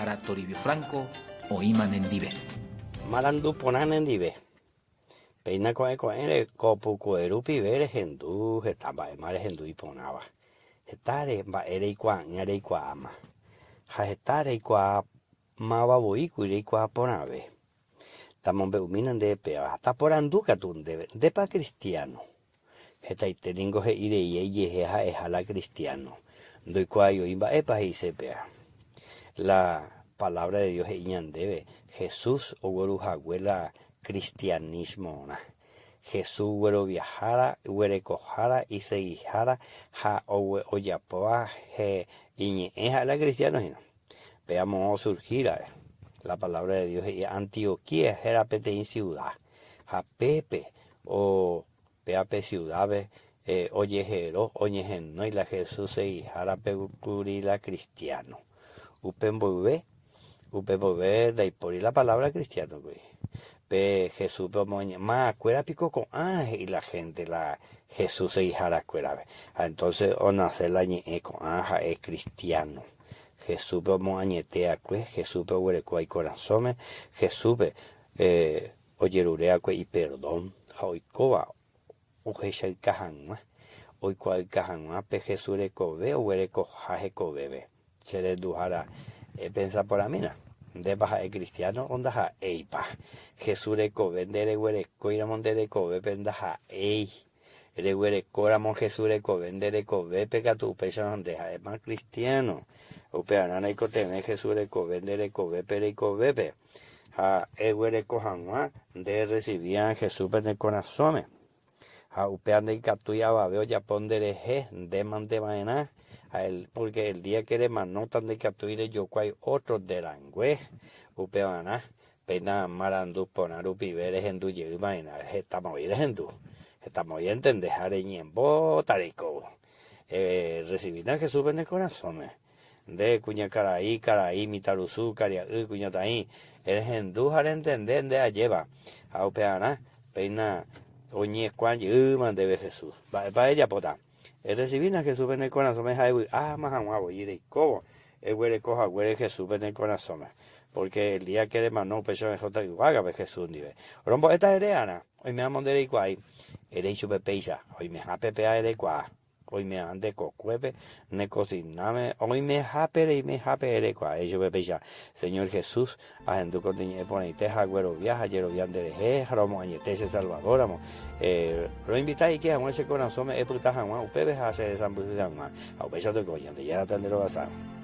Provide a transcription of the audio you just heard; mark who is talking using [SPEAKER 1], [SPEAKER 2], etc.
[SPEAKER 1] para Toribio Franco o Iman en Dive.
[SPEAKER 2] Marandu ponan en Dive. Peina con copu coeru pibere hendu, etaba mare hendu y ponaba. Etare va ere qua ama. Ha etare qua mava boiku ire qua ponabe. Tamon beuminan de pea. Hasta por anduca de pa cristiano. Hetaite lingo he ire ye ha ejala cristiano. Doy cuayo imba epa y sepea. La palabra de Dios es debe. Jesús o abuela cristianismo. Jesús güero viajara, güere cojara y se guijara, ja o yapoa, je iñe, la cristiano. Veamos surgir la palabra de Dios y Antioquía era peteín ciudad. Ja Pepe o Peape ciudad, oyejero, oñejeno y la Jesús se guijara pecurila cristiano. Upembobe de ahí por la palabra cristiano, güey. Pe Jesús más cuera pico con y la gente la Jesús se hijara cuera. Entonces o nace la ñe con es cristiano. Jesús vamos añetea cue, Jesús pe huereco y corazón, Jesús oyerurea cue y perdón. Hoicoba o jesha y cajanma. Hoy cual cajanma pe Jesús recobe o huereco jaje cobebe. Se le dujara pensar por la mina. De baja el cristiano onda ja eipa Jesús reco vender huereco y ramon de reco ve pendaja ei el huereco ramon Jesús reco vender reco ve pega tu pecho donde ja es más cristiano o peana y coteme Jesús reco vender reco ve perico bebe ja el huereco jamás de recibían Jesús en el corazón ja upean y catuya va veo ya pondereje de mantener porque el día que le manotan de capturar yo cual otro de langue upeana pena marandu ponaru piberes en du yo imaginar estamos bien dejar en botarico recibir a Jesús en el corazón de cuña caraí mitaruzú caria cuña taí eres en du har entender de lleva a upeana pena oñe cuan yo mande Jesús va ella pota. El recibir a Jesús en el corazón me más agua y de cobo el huele coja huele Jesús en el corazón porque el día que le mandó pecho de jota igual ve Jesús nivel rombo esta ereana hoy me amo de igual ere chupe peisa hoy me hape pea ere qua hoy me ande cocuepe ne cociname hoy me hape y me hape ere qua ello be peisa Señor Jesús a endu con tiñe ponite agüero viaja yero vian de romo añete se salvador amo lo invitáis que amo ese corazón me puta jamás upebe hace de san bujan a pecho de coño de ya atender lo basado